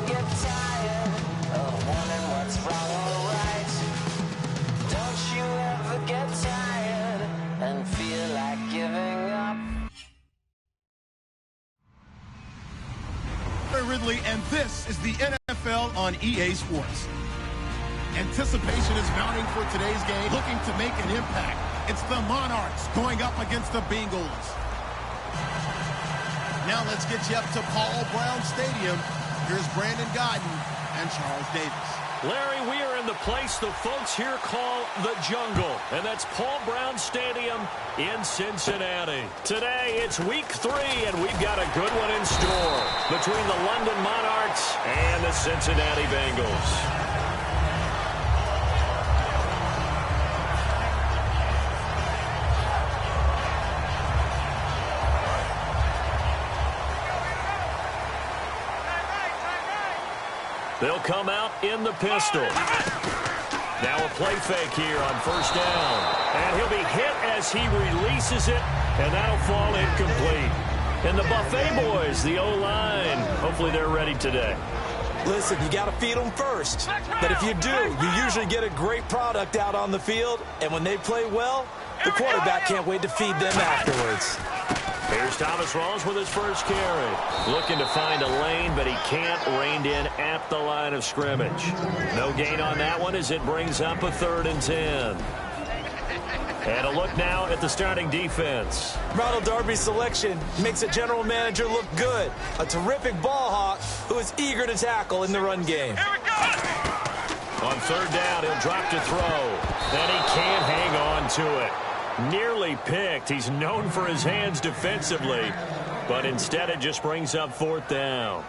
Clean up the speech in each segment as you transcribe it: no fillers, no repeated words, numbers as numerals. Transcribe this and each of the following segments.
get tired of wondering what's wrong or right? Don't you ever get tired and feel like giving up? Ridley, and this is the NFL on EA Sports. Anticipation is mounting for today's game, looking to make an impact. It's the Monarchs going up against the Bengals. Now let's get you up to Paul Brown Stadium. Here's Brandon Godden and Charles Davis. Larry, we are in the place the folks here call the Jungle, and that's Paul Brown Stadium in Cincinnati. Today, it's week 3, and we've got a good one in store between the London Monarchs and the Cincinnati Bengals. They'll come out in the pistol. Now a play fake here on first down. And he'll be hit as he releases it, and that'll fall incomplete. And the Buffet boys, the O-line, hopefully they're ready today. Listen, you got to feed them first. But if you do, you usually get a great product out on the field. And when they play well, the quarterback can't wait to feed them afterwards. Here's Thomas Rawls with his first carry. Looking to find a lane, but he can't. Reined in at the line of scrimmage. No gain on that one as it brings up a 3rd and 10. And a look now at the starting defense. Ronald Darby's selection makes a general manager look good. A terrific ball hawk who is eager to tackle in the run game. On 3rd down, he'll drop to throw. And he can't hang on to it. Nearly picked. He's known for his hands defensively, but instead it just brings up 4th down.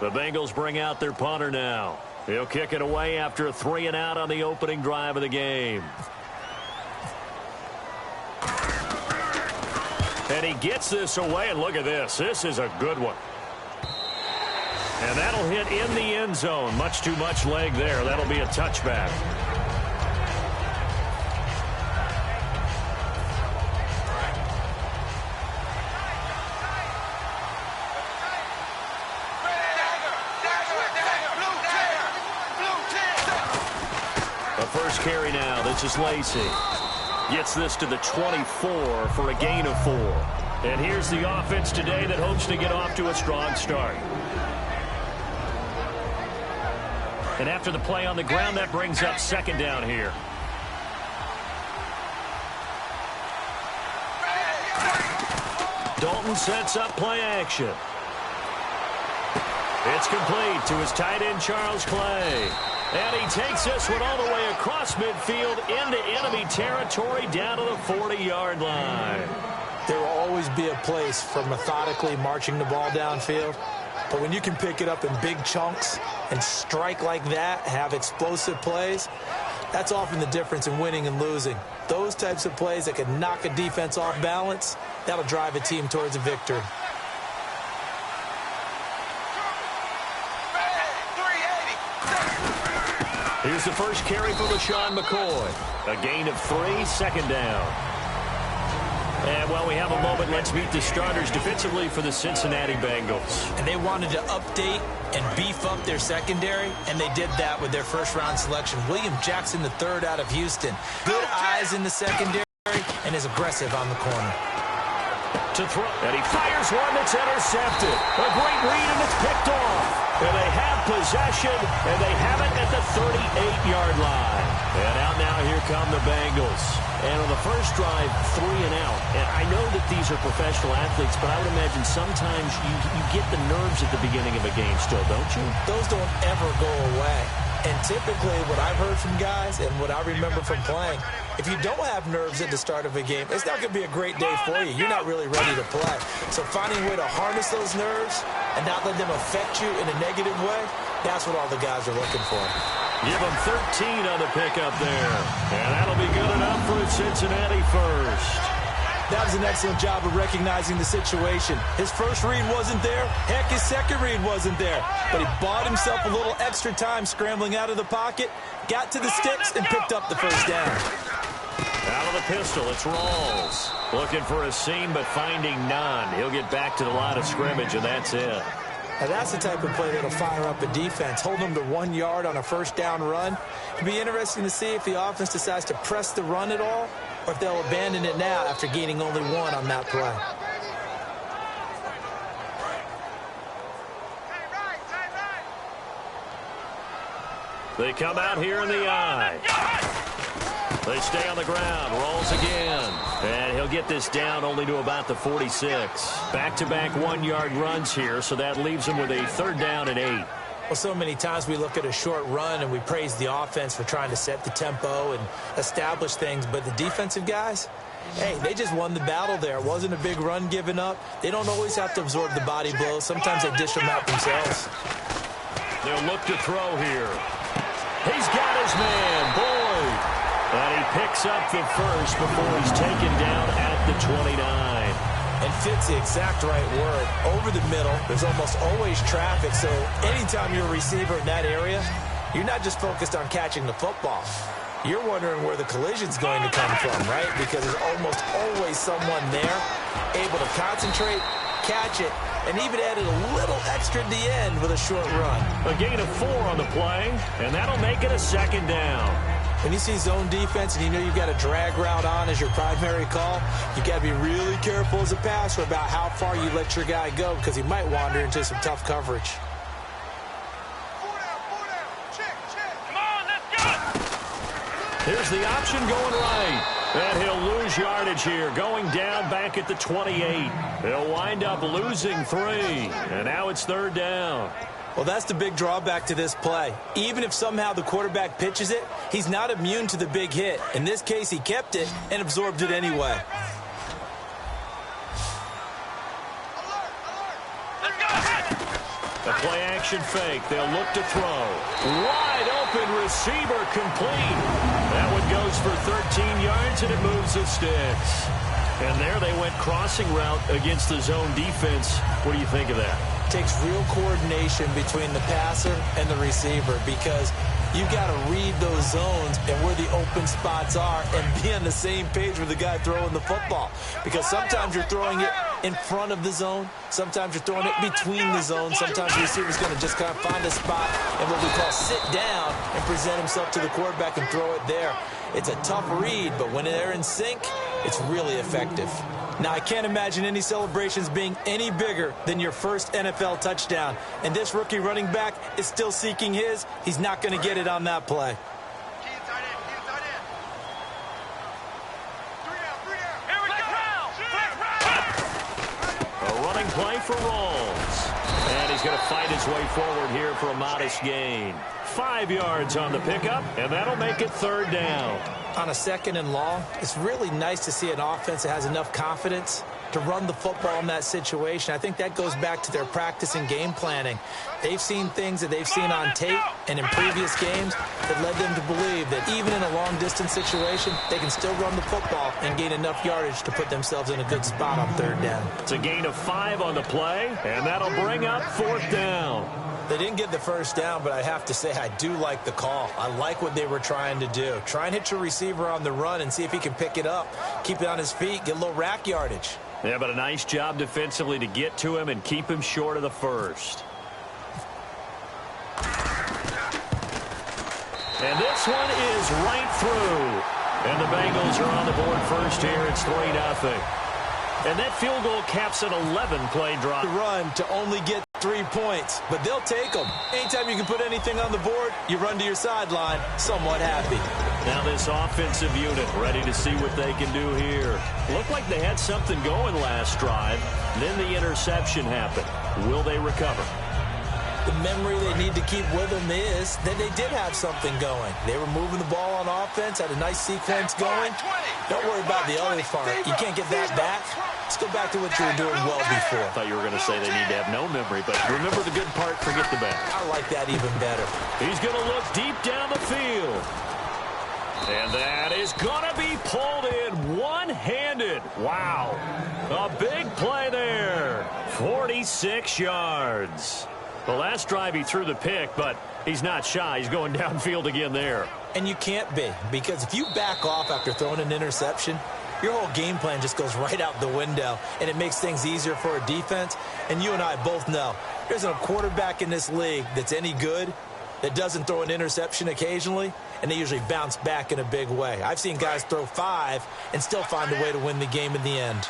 The Bengals bring out their punter now. He'll kick it away after a 3-and-out on the opening drive of the game. And he gets this away, and look at this. This is a good one. And that'll hit in the end zone. Much too much leg there. That'll be a touchback. Carry now. This is Lacey. Gets this to the 24 for a gain of 4. And here's the offense today that hopes to get off to a strong start. And after the play on the ground, that brings up 2nd down here. Dalton sets up play action. It's complete to his tight end, Charles Clay. And he takes this one all the way across midfield into enemy territory down to the 40-yard line. There will always be a place for methodically marching the ball downfield. But when you can pick it up in big chunks and strike like that, have explosive plays, that's often the difference in winning and losing. Those types of plays that can knock a defense off balance, that'll drive a team towards a victory. Here's the first carry for LaShawn McCoy. A gain of 3, 2nd down. And while we have a moment, let's meet the starters defensively for the Cincinnati Bengals. And they wanted to update and beef up their secondary, and they did that with their first-round selection. William Jackson III out of Houston. Good eyes in the secondary and is aggressive on the corner. To throw, and he fires one that's intercepted. A great read, and it's picked off. And they have possession, and they have it at the 38-yard line. And out now, here come the Bengals. And on the first drive, 3-and-out. And I know that these are professional athletes, but I would imagine sometimes you get the nerves at the beginning of a game still, don't you? Those don't ever go away. And typically, what I've heard from guys and what I remember from playing, if you don't have nerves at the start of a game, it's not going to be a great day for you. You're not really ready to play. So finding a way to harness those nerves and not let them affect you in a negative way, that's what all the guys are looking for. Give them 13 on the pickup there. And that'll be good enough for a Cincinnati first. That was an excellent job of recognizing the situation. His first read wasn't there. Heck, his second read wasn't there. But he bought himself a little extra time scrambling out of the pocket, got to the sticks, and picked up the first down. Out of the pistol, it's Rawls. Looking for a seam, but finding none. He'll get back to the line of scrimmage, and that's it. Now, that's the type of play that'll fire up a defense. Hold them to 1 yard on a first down run. It'll be interesting to see if the offense decides to press the run at all or if they'll abandon it now after gaining only 1 on that play. They come out here in the eye. They stay on the ground. Rolls again. And he'll get this down only to about the 46. Back-to-back 1-yard runs here, so that leaves him with a 3rd down and 8. Well, so many times we look at a short run and we praise the offense for trying to set the tempo and establish things, but the defensive guys, hey, they just won the battle there. It wasn't a big run given up. They don't always have to absorb the body blows. Sometimes they dish them out themselves. They'll look to throw here. He's got his man, Boyd. And he picks up the first before he's taken down at the 29. And fits the exact right word. Over the middle, there's almost always traffic, so anytime you're a receiver in that area, you're not just focused on catching the football. You're wondering where the collision's going to come from, right? Because there's almost always someone there able to concentrate, catch it, and even added a little extra at the end with a short run. A gain of 4 on the play, and that'll make it a 2nd down. When you see zone defense and you know you've got a drag route on as your primary call, you've got to be really careful as a passer about how far you let your guy go because he might wander into some tough coverage. Come on, let's go! Here's the option going right. And he'll lose yardage here, going down back at the 28. He'll wind up losing 3. And now it's 3rd down. Well, that's the big drawback to this play. Even if somehow the quarterback pitches it, he's not immune to the big hit. In this case, he kept it and absorbed it anyway. A play-action fake. They'll look to throw. Wide open receiver complete. That one goes for 13 yards, and it moves the sticks. And there they went crossing route against the zone defense. What do you think of that? Takes real coordination between the passer and the receiver because you've got to read those zones and where the open spots are and be on the same page with the guy throwing the football. Because sometimes you're throwing it in front of the zone. Sometimes you're throwing it between the zones. Sometimes the receiver's going to just kind of find a spot and what we call sit down and present himself to the quarterback and throw it there. It's a tough read, but when they're in sync, it's really effective. Now, I can't imagine any celebrations being any bigger than your first NFL touchdown. And this rookie running back is still seeking his. He's not going to get it on that play. A running play for Rolls. And he's going to fight his way forward here for a modest gain. 5 yards on the pickup, and that'll make it 3rd down. On a 2nd and long, it's really nice to see an offense that has enough confidence to run the football in that situation. I think that goes back to their practice and game planning. They've seen things that they've seen on tape and in previous games that led them to believe that even in a long-distance situation, they can still run the football and gain enough yardage to put themselves in a good spot on 3rd down. It's a gain of 5 on the play, and that'll bring up 4th down. They didn't get the first down, but I have to say I do like the call. I like what they were trying to do. Try and hit your receiver on the run and see if he can pick it up, keep it on his feet, get a little rack yardage. Yeah, but a nice job defensively to get to him and keep him short of the first. And this one is right through. And the Bengals are on the board first here. It's 3-0. And that field goal caps an 11-play drive. Run to only get 3 points, but they'll take them. Anytime you can put anything on the board, you run to your sideline somewhat happy. Now this offensive unit ready to see what they can do here. Looked like they had something going last drive. Then the interception happened. Will they recover? The memory they need to keep with them is that they did have something going. They were moving the ball on offense, had a nice sequence going. Don't worry about the other part. You can't get that back. Let's go back to what you were doing well before. I thought you were going to say they need to have no memory, but remember the good part, forget the bad. I like that even better. He's going to look deep down the field. And that is going to be pulled in one-handed. Wow. A big play there. 46 yards. The last drive he threw the pick, but he's not shy. He's going downfield again there. And you can't be, because if you back off after throwing an interception, your whole game plan just goes right out the window, and it makes things easier for a defense. And you and I both know There isn't a quarterback in this league that's any good that doesn't throw an interception occasionally, and they usually bounce back in a big way. I've seen guys throw 5 and still find a way to win the game in the end.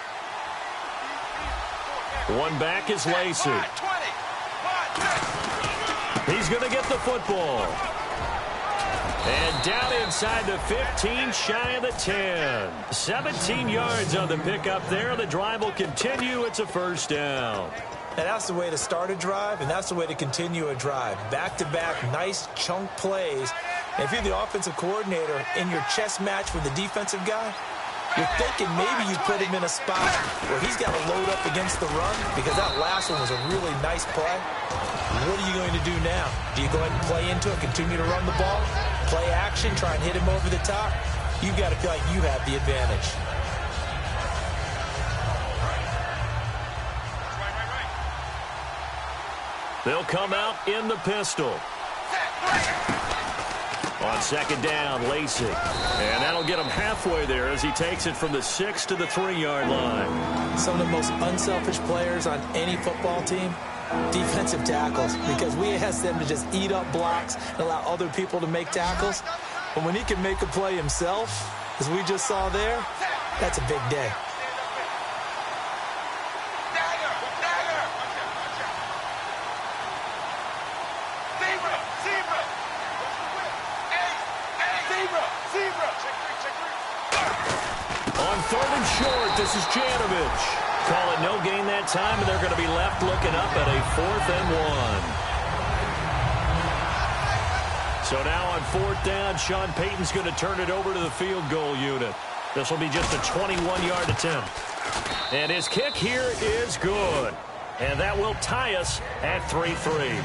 One back is Lacey. He's going to get the football. And down inside the 15, shy of the 10. 17 yards on the pickup there. The drive will continue. It's a first down. And that's the way to start a drive, and that's the way to continue a drive. Back-to-back, nice chunk plays. And if you're the offensive coordinator in your chess match with the defensive guy, you're thinking maybe you put him in a spot where he's got to load up against the run, because that last one was a really nice play. What are you going to do now? Do you go ahead and play into it, continue to run the ball, play action, try and hit him over the top? You've got to feel like you have the advantage. They'll come out in the pistol. On second down, Lacey. And that'll get him halfway there as he takes it from the 6 to the 3-yard line. Some of the most unselfish players on any football team, defensive tackles, because we ask them to just eat up blocks and allow other people to make tackles. But when he can make a play himself, as we just saw there, that's a big day. On 3rd and short, this is Janovich. Call it no gain that time, and they're going to be left looking up at a 4th and 1. So now on 4th down, Sean Payton's going to turn it over to the field goal unit. This will be just a 21-yard attempt. And his kick here is good. And that will tie us at 3-3.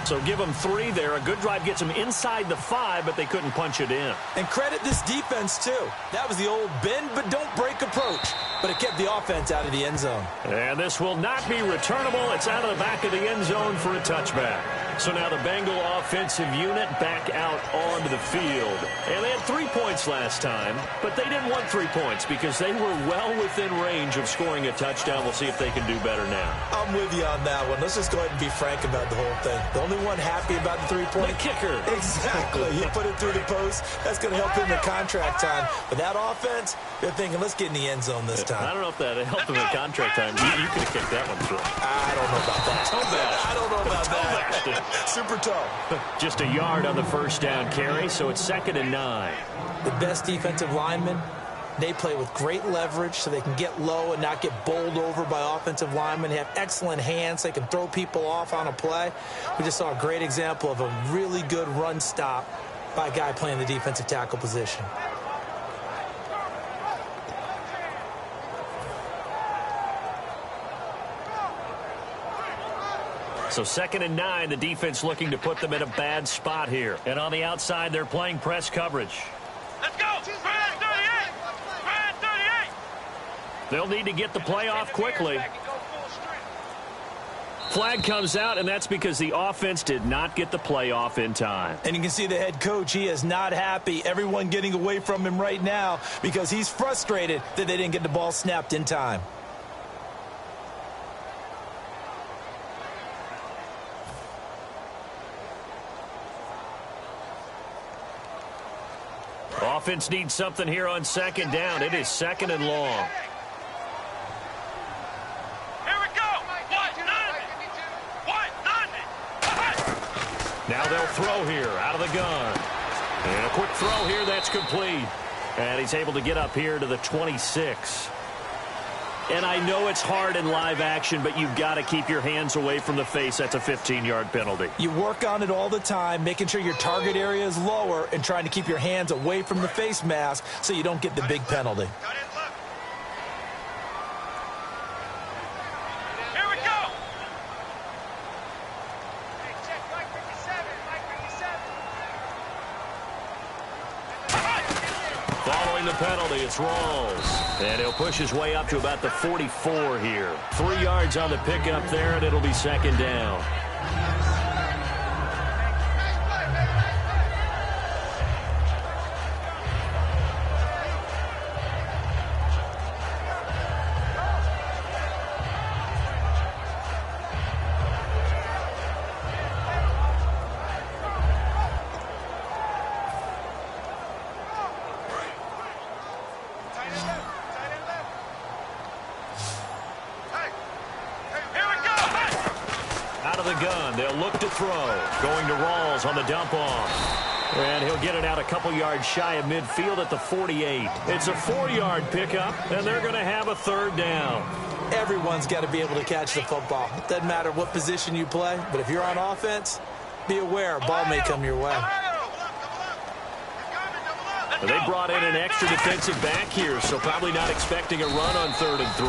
So give them 3 there. A good drive gets them inside the 5, but they couldn't punch it in. And credit this defense, too. That was the old bend but don't break approach, but it kept the offense out of the end zone. And this will not be returnable. It's out of the back of the end zone for a touchback. So now the Bengal offensive unit back out onto the field. And they had 3 points last time, but they didn't want 3 points because they were well within range of scoring a touchdown. We'll see if they can do better now. I'm with you on that one. Let's just go ahead and be frank about the whole thing. The only one happy about the 3-point. The kicker. Exactly. He put it through the post. That's going to help him in contract time. But that offense, they're thinking, let's get in the end zone this time. I don't know if that helped him in contract time. You could have kicked that one through. I don't know about that. I don't know about that. Super tough. Just a yard on the first down carry, so it's 2nd and 9. The best defensive linemen, they play with great leverage so they can get low and not get bowled over by offensive linemen. They have excellent hands. They can throw people off on a play. We just saw a great example of a really good run stop by a guy playing the defensive tackle position. So 2nd and 9, the defense looking to put them in a bad spot here. And on the outside, they're playing press coverage. Let's go! Brad 38! Brad 38! They'll need to get the play off quickly. Flag comes out, and that's because the offense did not get the play off in time. And you can see the head coach, he is not happy. Everyone getting away from him right now because he's frustrated that they didn't get the ball snapped in time. Offense needs something here on 2nd down. It is 2nd and long. Here we go! What? Now they'll throw here out of the gun. And a quick throw here, that's complete. And he's able to get up here to the 26. And I know it's hard in live action, but you've got to keep your hands away from the face. That's a 15-yard penalty. You work on it all the time, making sure your target area is lower and trying to keep your hands away from the face mask so you don't get the big penalty. Here we go! Following the penalty, it's Rawls. And he'll push his way up to about the 44 here. 3 yards on the pickup there, and it'll be 2nd down. Out of the gun. They'll look to throw. Going to Rawls on the dump off. And he'll get it out a couple yards shy of midfield at the 48. It's a 4-yard pickup, and they're going to have a third down. Everyone's got to be able to catch the football. It doesn't matter what position you play, but if you're on offense, be aware a ball may come your way. They brought in an extra defensive back here, so probably not expecting a run on 3rd and 3.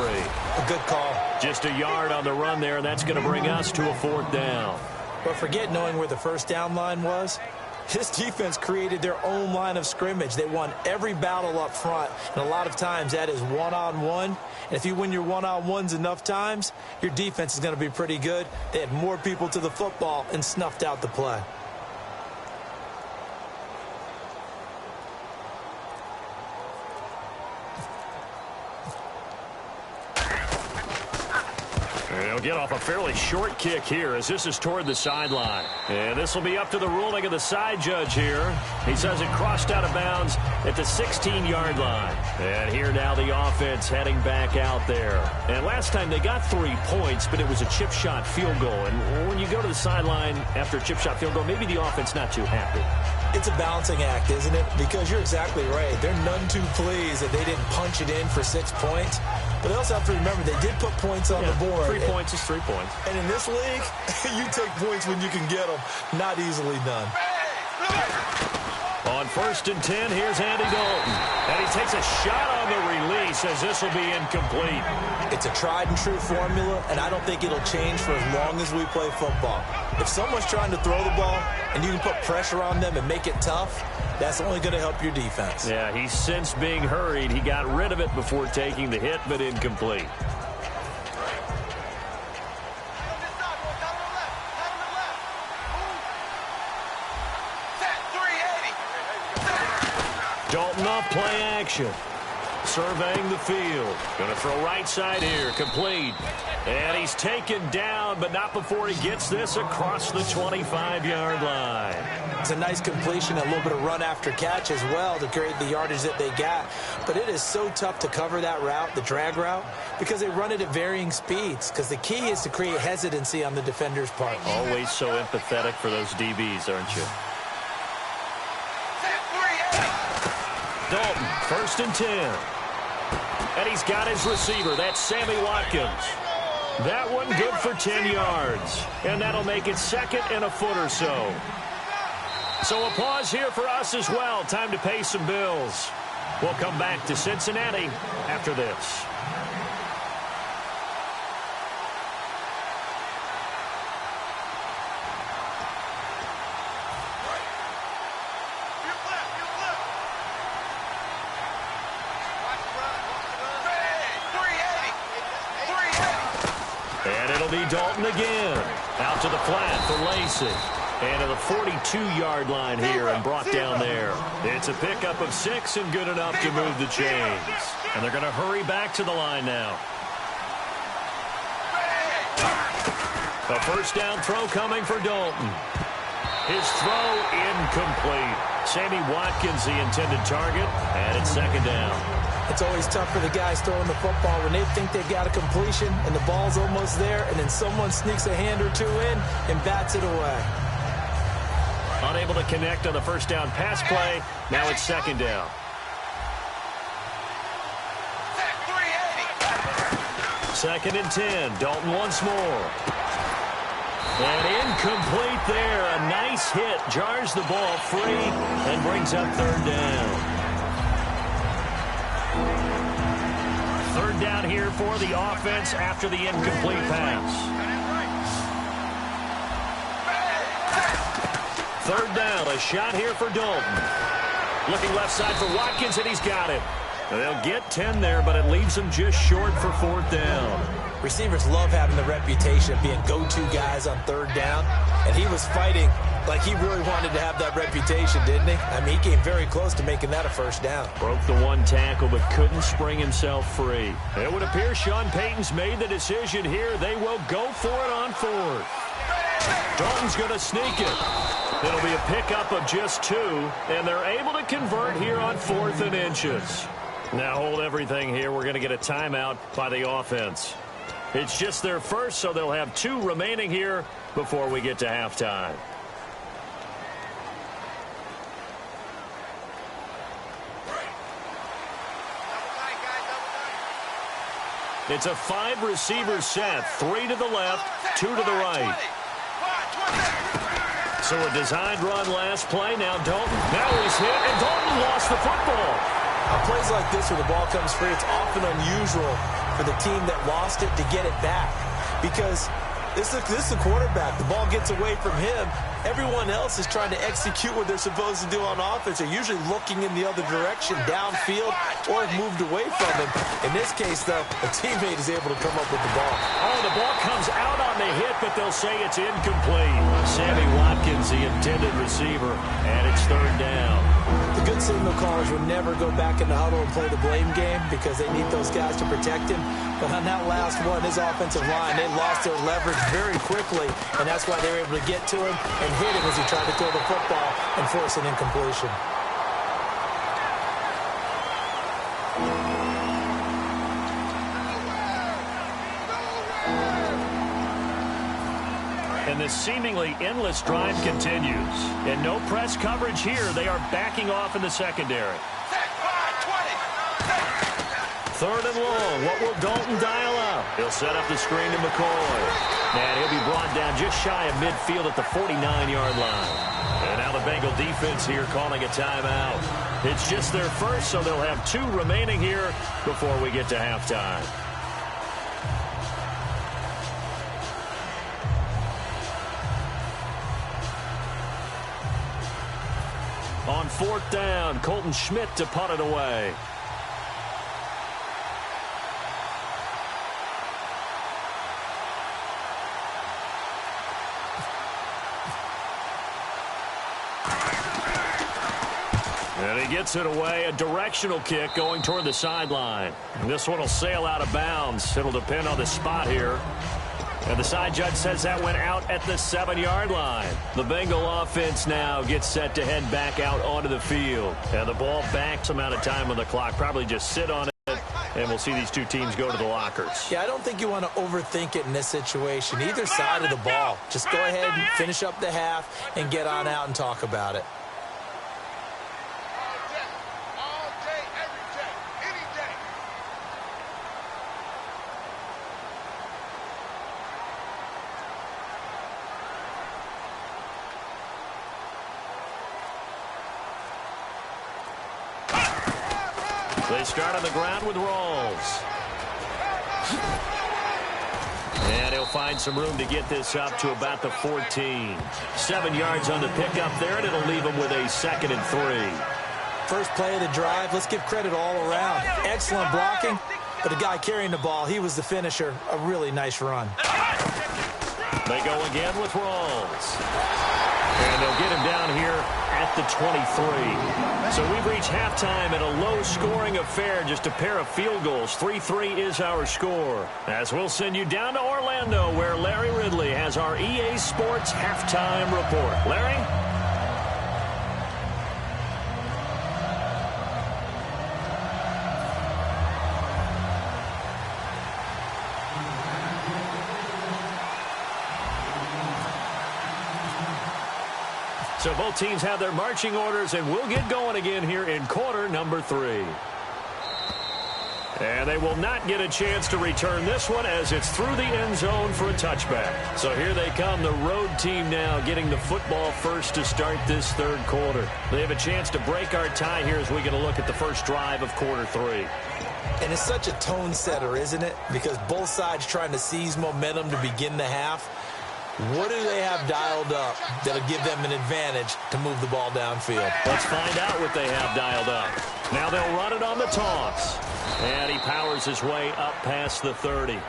A good call. Just a yard on the run there, and that's going to bring us to a 4th down. But forget knowing where the first down line was. This defense created their own line of scrimmage. They won every battle up front, and a lot of times that is one-on-one. And if you win your one-on-ones enough times, your defense is going to be pretty good. They had more people to the football and snuffed out the play. He'll get off a fairly short kick here as this is toward the sideline. And this will be up to the ruling of the side judge here. He says it crossed out of bounds at the 16-yard line. And here now the offense heading back out there. And last time they got 3 points, but it was a chip shot field goal. And when you go to the sideline after a chip shot field goal, maybe the offense not too happy. It's a balancing act, isn't it? Because you're exactly right. They're none too pleased that they didn't punch it in for 6 points. But they also have to remember they did put points on the board. 3 points is 3 points. And in this league, you take points when you can get them. Not easily done. On 1st and 10, here's Andy Dalton. And he takes a shot on the release as this will be incomplete. It's a tried and true formula, and I don't think it'll change for as long as we play football. If someone's trying to throw the ball and you can put pressure on them and make it tough, that's only going to help your defense. Yeah, he's since being hurried. He got rid of it before taking the hit, but incomplete. Dalton off play action. Surveying the field. Going to throw right side here. Complete. And he's taken down, but not before he gets this across the 25-yard line. It's a nice completion, a little bit of run after catch as well to create the yardage that they got. But it is so tough to cover that route, the drag route, because they run it at varying speeds. Because the key is to create hesitancy on the defender's part. Always so empathetic for those DBs, aren't you? Dalton, 1st and 10. And he's got his receiver. That's Sammy Watkins. That one good for 10 yards. And that'll make it 2nd and a foot or so. So a pause here for us as well. Time to pay some bills. We'll come back to Cincinnati after this. And it'll be Dalton again. Out to the flat for Lacey. And to the 42-yard line here and brought down there. It's a pickup of 6 and good enough to move the chains. And they're going to hurry back to the line now. A 1st down throw coming for Dalton. His throw incomplete. Sammy Watkins, the intended target, and it's 2nd down. It's always tough for the guys throwing the football when they think they've got a completion and the ball's almost there, and then someone sneaks a hand or two in and bats it away. Unable to connect on the 1st down pass play. Now it's 2nd down. Second and 10. Dalton once more. And incomplete there. A nice hit. Jars the ball free and brings up 3rd down. 3rd down here for the offense after the incomplete pass. 3rd down, a shot here for Dalton. Looking left side for Watkins, and he's got it. They'll get 10 there, but it leaves them just short for 4th down. Receivers love having the reputation of being go-to guys on 3rd down, and he was fighting like he really wanted to have that reputation, didn't he? I mean, he came very close to making that a 1st down. Broke the 1 tackle, but couldn't spring himself free. It would appear Sean Payton's made the decision here. They will go for it on 4th. Dalton's going to sneak it. It'll be a pickup of just 2, and they're able to convert here on 4th and inches. Now hold everything here. We're going to get a timeout by the offense. It's just their first, so they'll have 2 remaining here before we get to halftime. It's a 5-receiver set, 3 to the left, 2 to the right. So a designed run last play. Now Dalton. Now he's hit, and Dalton lost the football. Plays like this where the ball comes free, it's often unusual for the team that lost it to get it back. Because this is the quarterback. The ball gets away from him. Everyone else is trying to execute what they're supposed to do on offense. They're usually looking in the other direction, downfield, or have moved away from him. In this case, though, a teammate is able to come up with the ball. Oh, the ball comes out on the hit, but they'll say it's incomplete. Sammy Watkins, the intended receiver, and it's 3rd down. The good signal callers would never go back in the huddle and play the blame game because they need those guys to protect him. But on that last one, his offensive line, they lost their leverage very quickly, and that's why they were able to get to him and hit him as he tried to throw the football and force an incompletion. And this seemingly endless drive continues. And no press coverage here. They are backing off in the secondary. 3rd and long. What will Dalton dial up? He'll set up the screen to McCoy. And he'll be brought down just shy of midfield at the 49-yard line. And now the Bengal defense here calling a timeout. It's just their first, so they'll have 2 remaining here before we get to halftime. On 4th down, Colton Schmidt to punt it away. And he gets it away, a directional kick going toward the sideline. This one will sail out of bounds. It'll depend on the spot here. And the side judge says that went out at the 7-yard line. The Bengal offense now gets set to head back out onto the field. And the ball back, some amount of time on the clock. Probably just sit on it, and we'll see these 2 teams go to the lockers. Yeah, I don't think you want to overthink it in this situation. Either side of the ball. Just go ahead and finish up the half and get on out and talk about it. They start on the ground with Rawls. And he'll find some room to get this up to about the 14. 7 yards on the pickup there, and it'll leave him with a 2nd and 3. First play of the drive, let's give credit all around. Excellent blocking, but the guy carrying the ball, he was the finisher. A really nice run. They go again with Rawls. And they'll get him down here at the 23. So we've reached halftime at a low-scoring affair, just a pair of field goals. 3-3 is our score. As we'll send you down to Orlando, where Larry Ridley has our EA Sports halftime report. Larry? So both teams have their marching orders, and we'll get going again here in quarter number 3. And they will not get a chance to return this one as it's through the end zone for a touchback. So here they come, the road team now getting the football first to start this 3rd quarter. They have a chance to break our tie here as we get a look at the first drive of quarter 3. And it's such a tone setter, isn't it? Because both sides trying to seize momentum to begin the half. What do they have dialed up that'll give them an advantage to move the ball downfield? Let's find out what they have dialed up. Now they'll run it on the toss. And he powers his way up past the 30.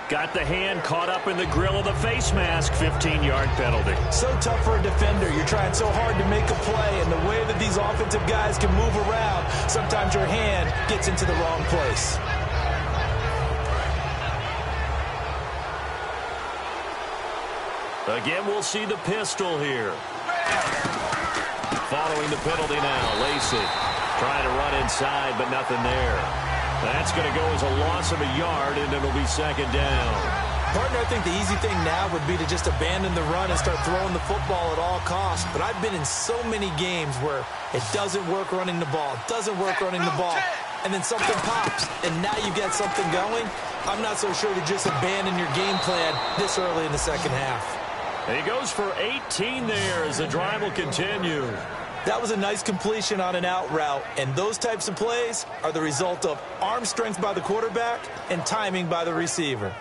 Got the hand caught up in the grill of the face mask. 15-yard penalty. So tough for a defender. You're trying so hard to make a play, and the way that these offensive guys can move around, sometimes your hand gets into the wrong place. Again, we'll see the pistol here. Following the penalty now, Lacey trying to run inside, but nothing there. That's going to go as a loss of a yard, and it'll be second down. Partner, I think the easy thing now would be to just abandon the run and start throwing the football at all costs. But I've been in so many games where it doesn't work running the ball, and then something pops, and now you get something going. I'm not so sure to just abandon your game plan this early in the second half. He goes for 18 there as the drive will continue. That was a nice completion on an out route, and those types of plays are the result of arm strength by the quarterback and timing by the receiver.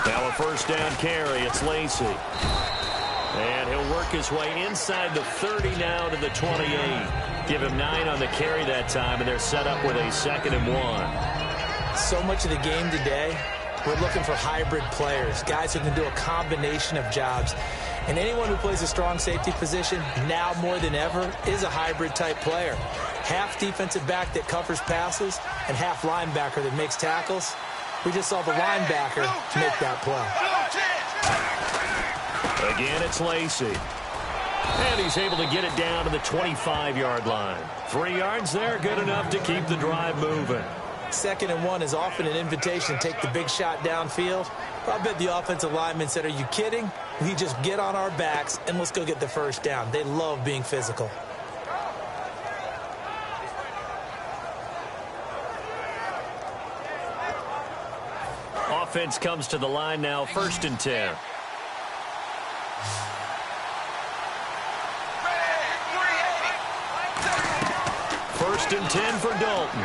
Now a first down carry. It's Lacy. And he'll work his way inside the 30 now to the 28. Give him 9 on the carry that time, and they're set up with a 2nd and 1. So much of the game today, we're looking for hybrid players, guys who can do a combination of jobs. And anyone who plays a strong safety position, now more than ever, is a hybrid type player. Half defensive back that covers passes and half linebacker that makes tackles. We just saw the linebacker make that play. Again, it's Lacy. And he's able to get it down to the 25-yard line. 3 yards there, good enough to keep the drive moving. 2nd and 1 is often an invitation to take the big shot downfield. I bet the offensive lineman said, "Are you kidding? We just get on our backs and let's go get the first down." They love being physical. Offense comes to the line now, 1st and 10. First and 10 for Dalton.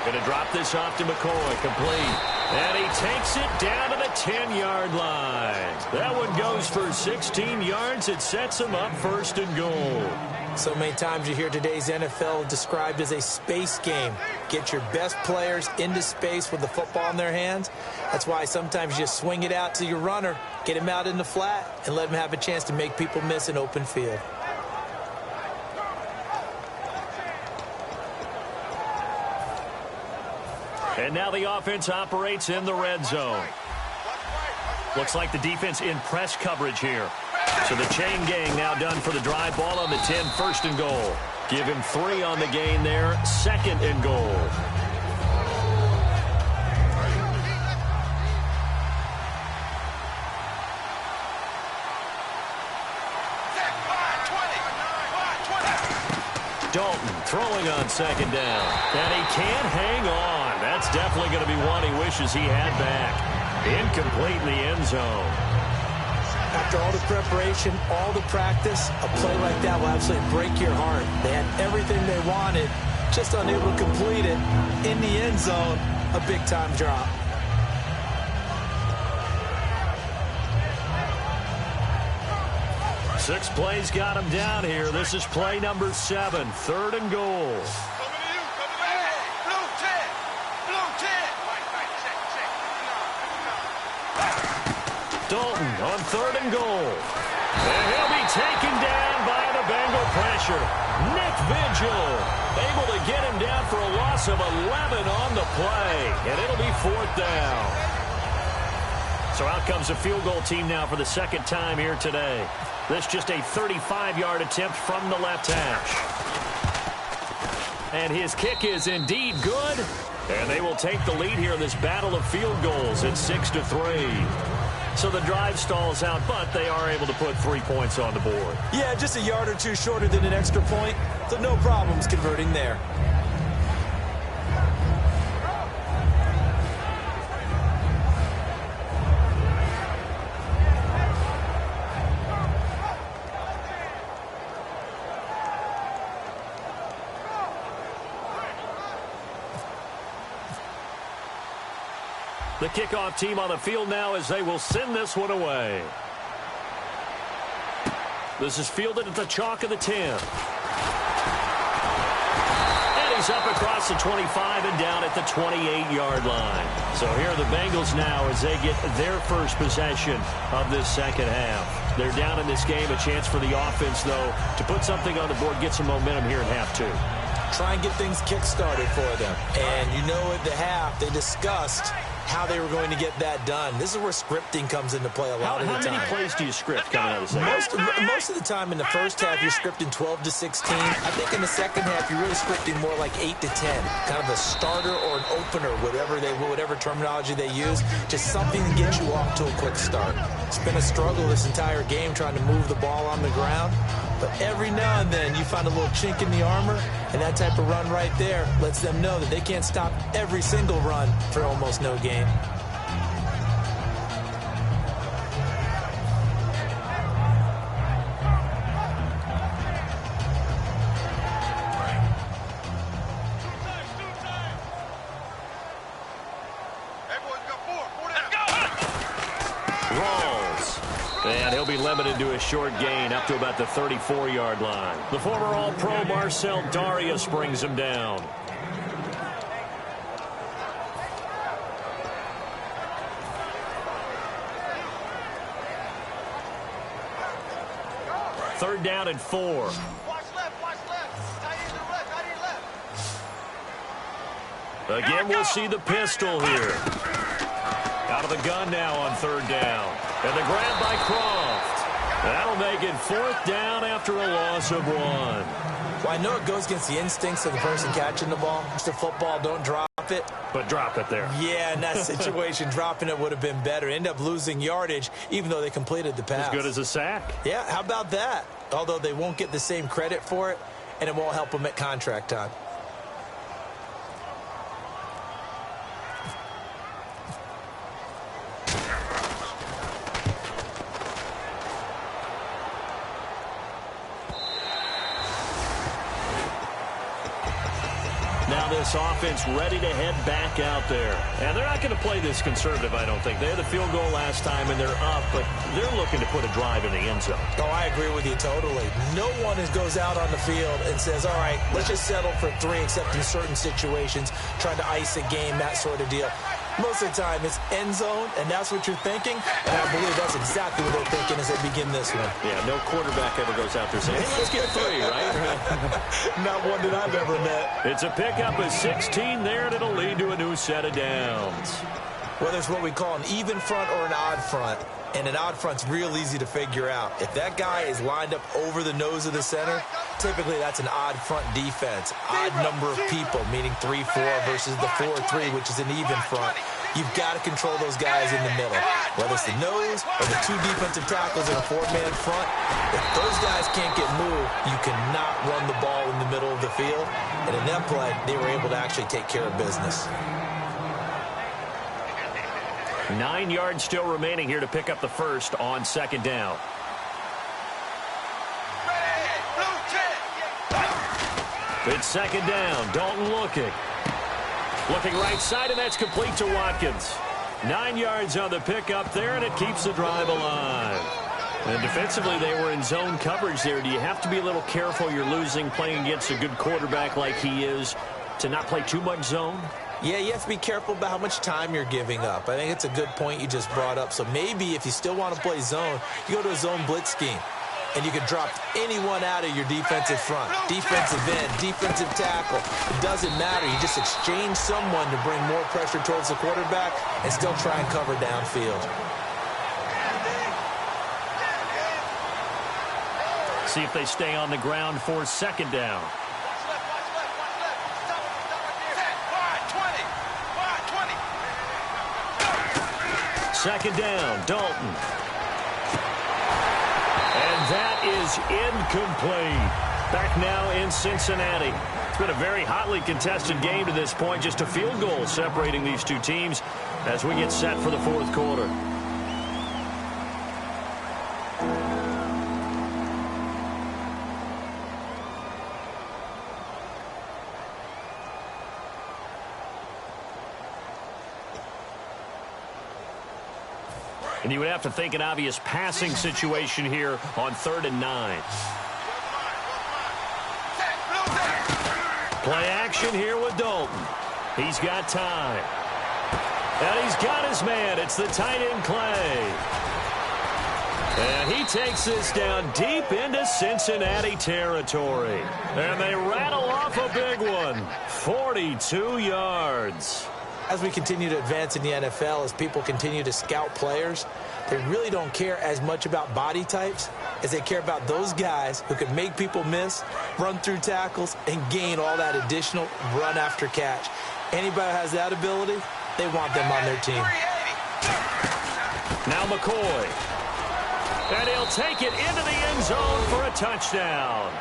Going to drop this off to McCoy, complete. And he takes it down to the 10-yard line. That one goes for 16 yards. It sets him up 1st and goal. So many times you hear today's NFL described as a space game. Get your best players into space with the football in their hands. That's why sometimes you just swing it out to your runner, get him out in the flat, and let him have a chance to make people miss an open field. And now the offense operates in the red zone. Looks like the defense in press coverage here. So the chain gang now done for the drive. Ball on the 10, 1st and goal. Give him 3 on the gain there, 2nd and goal. Dalton throwing on 2nd down. And he can't hang on. That's definitely going to be one he wishes he had back. Incomplete in the end zone. After all the preparation, all the practice, a play like that will absolutely break your heart. They had everything they wanted, just unable to complete it. In the end zone, a big-time drop. Six plays got him down here. This is play number 7, 3rd and goal. Dalton on 3rd and goal. And he'll be taken down by the Bengal pressure. Nick Vigil able to get him down for a loss of 11 on the play. And it'll be 4th down. So out comes a field goal team now for the 2nd time here today. This just a 35-yard attempt from the left hash. And his kick is indeed good. And they will take the lead here in this battle of field goals at 6-3. So the drive stalls out, but they are able to put 3 points on the board. Yeah, just a yard or two shorter than an extra point, so no problems converting there. The kickoff team on the field now as they will send this one away. This is fielded at the chalk of the 10. And he's up across the 25 and down at the 28-yard line. So here are the Bengals now as they get their first possession of this second half. They're down in this game. A chance for the offense, though, to put something on the board, get some momentum here in half 2. Try and get things kick-started for them. And you know at the half they discussed how they were going to get that done. This is where scripting comes into play a lot of the time. How many plays do you script coming out of the second? Most of the time in the first half, you're scripting 12 to 16. I think in the second half, you're really scripting more like 8 to 10. Kind of a starter or an opener, whatever terminology they use. Just something to get you off to a quick start. It's been a struggle this entire game trying to move the ball on the ground. But every now and then, you find a little chink in the armor, and that type of run right there lets them know that they can't stop every single run for almost no gain. And he'll be limited to a short gain up to about the 34-yard line. The former All-Pro Marcel Darius brings him down. Third down and 4. Watch left, watch left. Tight end to the left, tight end left. Again, we'll see the pistol here. Out of the gun now on third down. And the grab by Croft. That'll make it fourth down after a loss of 1. Well, I know it goes against the instincts of the person catching the ball. It's a football, don't drop it. But drop it there. Yeah, in that situation, dropping it would have been better. End up losing yardage, even though they completed the pass. As good as a sack. Yeah, how about that? Although they won't get the same credit for it, and it won't help them at contract time. Now this offense ready to head back out there. And they're not going to play this conservative, I don't think. They had the field goal last time, and they're up, but they're looking to put a drive in the end zone. Oh, I agree with you totally. No one goes out on the field and says, all right, let's just settle for 3, except in certain situations, trying to ice a game, that sort of deal. Most of the time, it's end zone, and that's what you're thinking. And I believe that's exactly what they're thinking as they begin this one. Yeah, no quarterback ever goes out there saying, hey, let's get 3, right? Not one that I've ever met. It's a pickup of 16 there, and it'll lead to a new set of downs. Whether it's what we call an even front or an odd front, and an odd front's real easy to figure out. If that guy is lined up over the nose of the center, typically that's an odd front defense. Odd number of people, meaning 3-4 versus the 4-3, which is an even front. You've got to control those guys in the middle. Whether it's the nose or the 2 defensive tackles in a 4-man front, if those guys can't get moved, you cannot run the ball in the middle of the field. And in that play, they were able to actually take care of business. 9 yards still remaining here to pick up the first on second down. It's second down. Dalton looking. Looking right side, and that's complete to Watkins. 9 yards on the pickup there, and it keeps the drive alive. And defensively, they were in zone coverage there. Do you have to be a little careful? You're losing, playing against a good quarterback like he is, to not play too much zone? Yeah, you have to be careful about how much time you're giving up. I think it's a good point you just brought up. So maybe if you still want to play zone, you go to a zone blitz scheme. And you can drop anyone out of your defensive front. Defensive end, defensive tackle. It doesn't matter. You just exchange someone to bring more pressure towards the quarterback and still try and cover downfield. See if they stay on the ground for second down. Second down, Dalton. And that is incomplete. Back now in Cincinnati. It's been a very hotly contested game to this point. Just a field goal separating these two teams as we get set for the fourth quarter. And you would have to think an obvious passing situation here on 3rd and 9. Play action here with Dalton. He's got time. And he's got his man. It's the tight end Clay. And he takes this down deep into Cincinnati territory. And they rattle off a big one. 42 yards. as we continue to advance in the NFL, as people continue to scout players, they really don't care as much about body types as they care about those guys who can make people miss, run through tackles, and gain all that additional run after catch. Anybody who has that ability, they want them on their team. Now McCoy. And he'll take it into the end zone for a touchdown.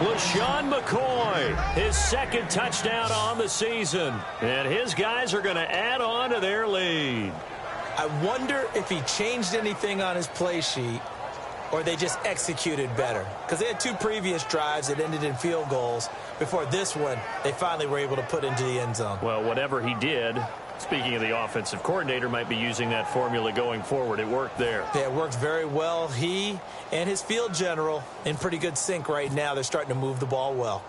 LaShawn McCoy, his second touchdown on the season. And his guys are going to add on to their lead. I wonder if he changed anything on his play sheet or they just executed better. Because they had two previous drives that ended in field goals. Before this one, they finally were able to put into the end zone. Well, whatever he did, speaking of the offensive coordinator, might be using that formula going forward. It worked there. Yeah, it worked very well. He and his field general in pretty good sync right now. They're starting to move the ball well.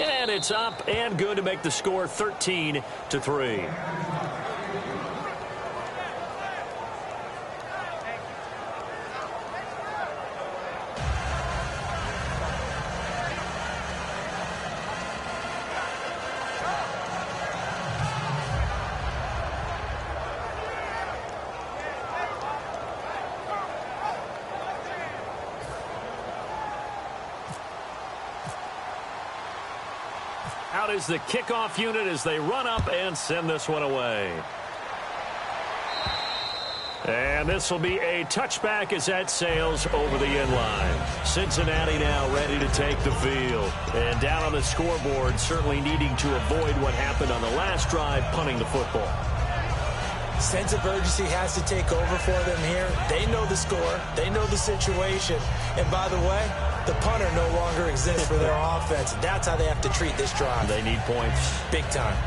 And it's up and good to make the score 13-3. Out is the kickoff unit as they run up and send this one away. And this will be a touchback as that sails over the end line. Cincinnati now ready to take the field. And down on the scoreboard, certainly needing to avoid what happened on the last drive, punting the football. Sense of urgency has to take over for them here. They know the score. They know the situation. And by the way, the punter no longer exists for their offense. That's how they have to treat this drive. They need points. Big time.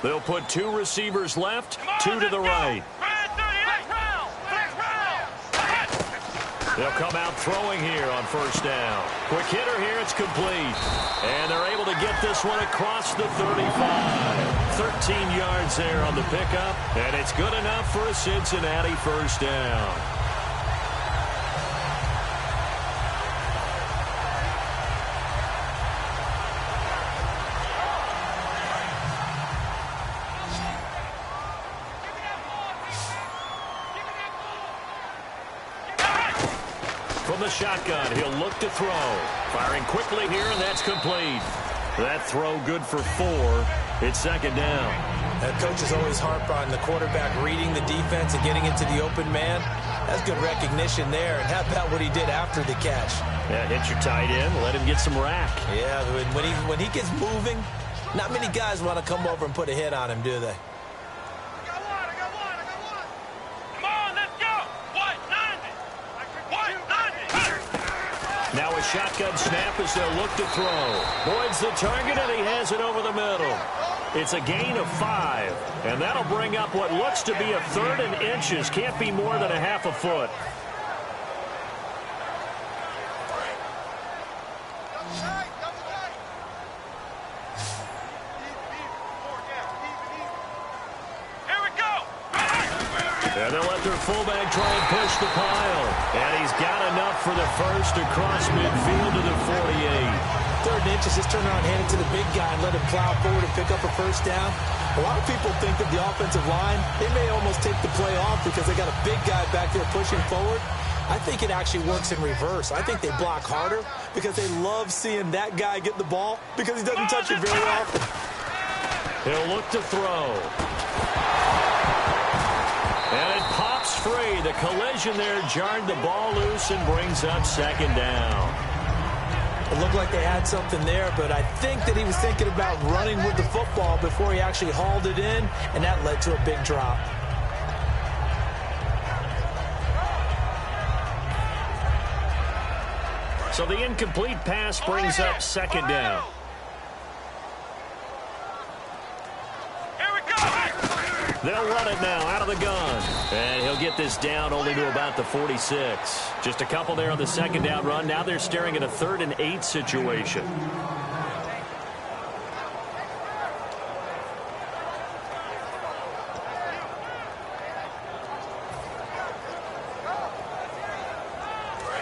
They'll put two receivers left, two to the right. They'll come out throwing here on first down. Quick hitter here, it's complete. And they're able to get this one across the 35. 13 yards there on the pickup, and it's good enough for a Cincinnati first down. From the shotgun, he'll look to throw. Firing quickly here, and that's complete. That throw good for 4. It's second down. That coach is always harp on the quarterback reading the defense and getting into the open man. That's good recognition there. And how about what he did after the catch? Yeah, hit your tight end. Let him get some rack. Yeah, when he gets moving, not many guys want to come over and put a hit on him, do they? Now a shotgun snap as they'll look to throw. Boyd's the target, and he has it over the middle. It's a gain of 5, and that'll bring up what looks to be a 3rd and inches. Can't be more than a half a foot. And they'll let their fullback try and push the pile. And he's got enough for the first across midfield to the 48. 3rd and inches, just turn around, hand it to the big guy and let him plow forward and pick up a first down. A lot of people think that the offensive line, they may almost take the play off because they got a big guy back there pushing forward. I think it actually works in reverse. I think they block harder because they love seeing that guy get the ball because he doesn't touch it very often. He'll look to throw. And it pops free. The collision there jarred the ball loose and brings up second down. It looked like they had something there, but I think that he was thinking about running with the football before he actually hauled it in, and that led to a big drop. So the incomplete pass brings up second down. They'll run it now out of the gun. And he'll get this down only to about the 46. Just a couple there on the second down run. Now they're staring at a 3rd and 8 situation.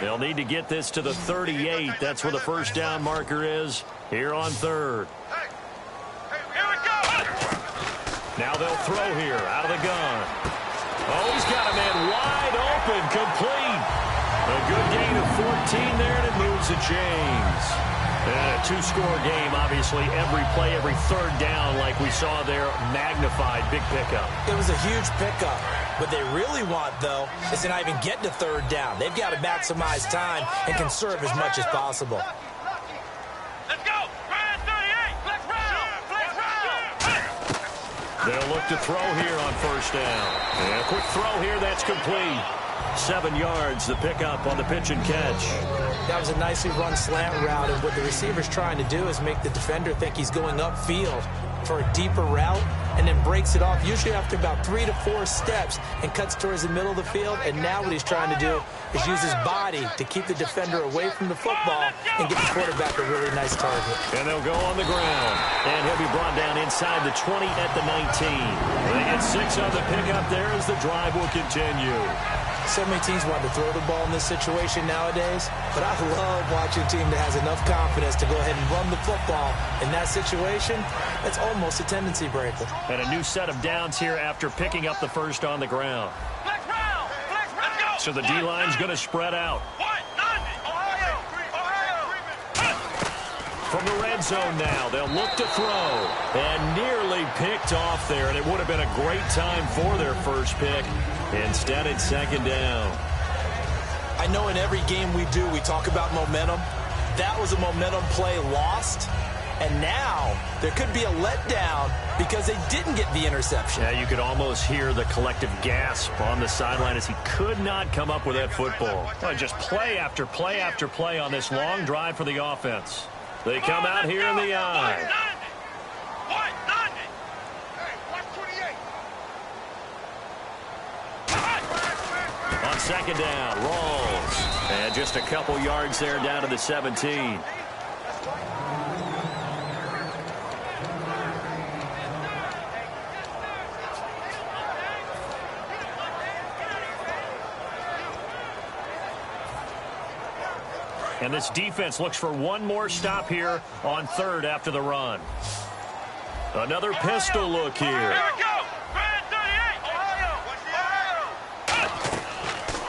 They'll need to get this to the 38. That's where the first down marker is here on third. Here we go. Now they'll throw here out of the gun. Oh, he's got a man wide open, complete. A good gain of 14 there, and it moves the chains. And a two-score game, obviously, every play, every third down, like we saw there, magnified, big pickup. It was a huge pickup. What they really want, though, is to not even get to third down. They've got to maximize time and conserve as much as possible. Let's go. Ryan 38. Flex round. Flex round. They'll look to throw here on first down. And a quick throw here, that's complete. 7 yards, the pickup on the pitch and catch. That was a nicely run slant route, and what the receiver's trying to do is make the defender think he's going upfield for a deeper route, and then breaks it off, usually after about 3 to 4 steps, and cuts towards the middle of the field. And now what he's trying to do is use his body to keep the defender away from the football and get the quarterback a really nice target. And they'll go on the ground. And he'll be brought down inside the 20 at the 19. They get 6 on the pickup there as the drive will continue. So many teams want to throw the ball in this situation nowadays, but I love watching a team that has enough confidence to go ahead and run the football. In that situation, that's almost a tendency breaker. And a new set of downs here after picking up the first on the ground. Flex round. Flex round. Let's go. So the D-line's going to spread out. Ohio. From the red zone now, they'll look to throw. And nearly picked off there, and it would have been a great time for their first pick. Instead, it's second down. I know in every game we do, we talk about momentum. That was a momentum play lost. And now there could be a letdown because they didn't get the interception. Yeah, you could almost hear the collective gasp on the sideline as he could not come up with that football. Well, just play after play after play on this long drive for the offense. They come out here in the eye. On second down, Rawls. And just a couple yards there down to the 17. And this defense looks for one more stop here on third after the run. Another pistol look here. Here we go. Ryan 38. Ohio.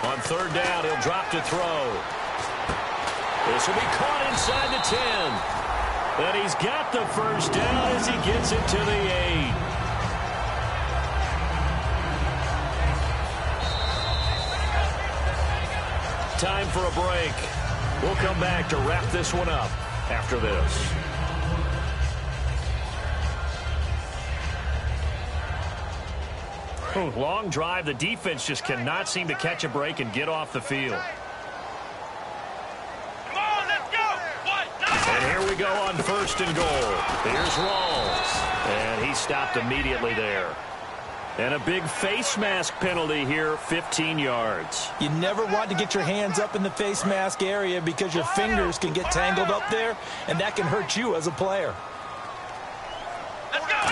On third down, he'll drop to throw. This will be caught inside the 10. And he's got the first down as he gets it to the 8. Time for a break. We'll come back to wrap this one up after this. Ooh, long drive. The defense just cannot seem to catch a break and get off the field. Come on, let's go. And here we go on first and goal. Here's Rawls. And he stopped immediately there. And a big face mask penalty here, 15 yards. You never want to get your hands up in the face mask area because your fingers can get tangled up there, and that can hurt you as a player.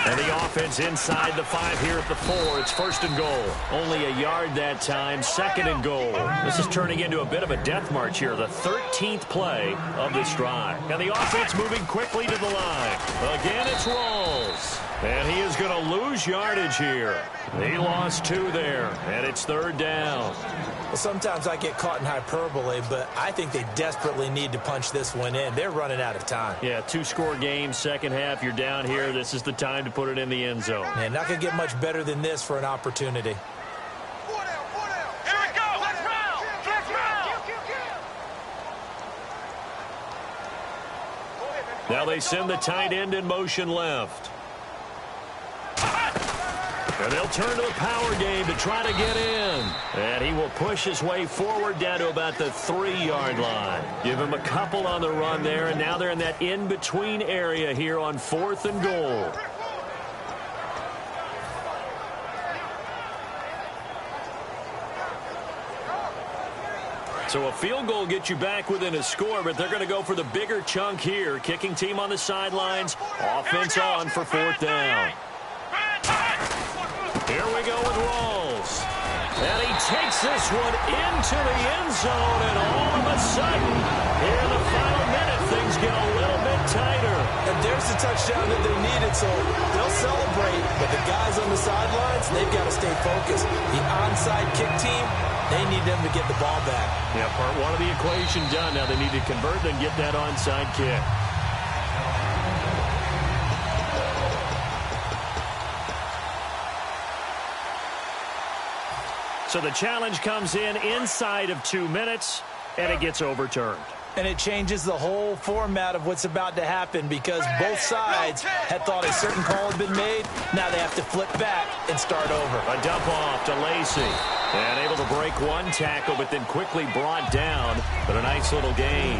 And the offense inside the 5 here at the 4. It's first and goal. Only a yard that time, second and goal. This is turning into a bit of a death march here, the 13th play of this drive. And the offense moving quickly to the line. Again, it's Rawls. And he is going to lose yardage here. He lost 2 there, and it's third down. Well, sometimes I get caught in hyperbole, but I think they desperately need to punch this one in. They're running out of time. Yeah, 2-score game, second half. You're down here. This is the time to put it in the end zone. Man, not going to get much better than this for an opportunity. Here we go. Flex round. Flex round. Now they send the tight end in motion left. And they'll turn to the power game to try to get in. And he will push his way forward down to about the 3-yard line. Give him a couple on the run there, and now they're in that in-between area here on 4th and goal. So a field goal gets you back within a score, but they're going to go for the bigger chunk here. Kicking team on the sidelines. Offense on for 4th down. Here we go with Rawls. And he takes this one into the end zone, and all of a sudden, here in the final minute, things get a little bit tighter. And there's the touchdown that they needed, so they'll celebrate. But the guys on the sidelines, they've got to stay focused. The onside kick team, they need them to get the ball back. Yeah, part one of the equation done. Now they need to convert and get that onside kick. So the challenge comes in inside of 2 minutes, and it gets overturned. And it changes the whole format of what's about to happen because both sides had thought a certain call had been made. Now they have to flip back and start over. A dump off to Lacey. And able to break one tackle, but then quickly brought down. But a nice little gain.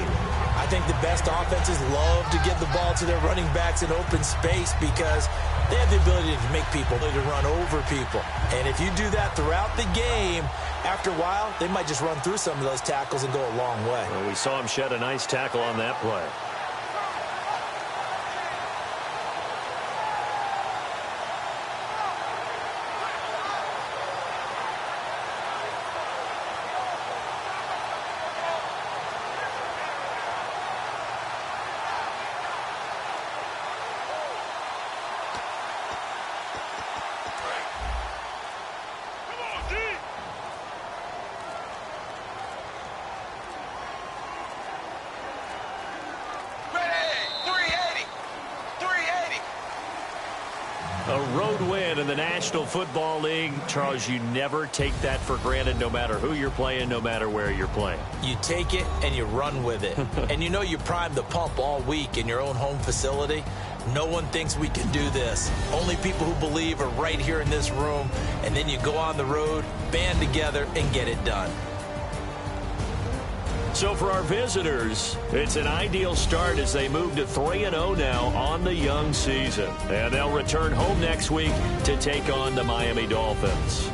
I think the best offenses love to give the ball to their running backs in open space because they have the ability to make people, to run over people. And if you do that throughout the game, after a while, they might just run through some of those tackles and go a long way. Well, we saw him shed a nice tackle on that play. A road win in the National Football League. Charles, you never take that for granted no matter who you're playing, no matter where you're playing. You take it and you run with it. And you know you primed the pump all week in your own home facility. No one thinks we can do this. Only people who believe are right here in this room. And then you go on the road, band together, and get it done. So for our visitors, it's an ideal start as they move to 3-0 now on the young season. And they'll return home next week to take on the Miami Dolphins.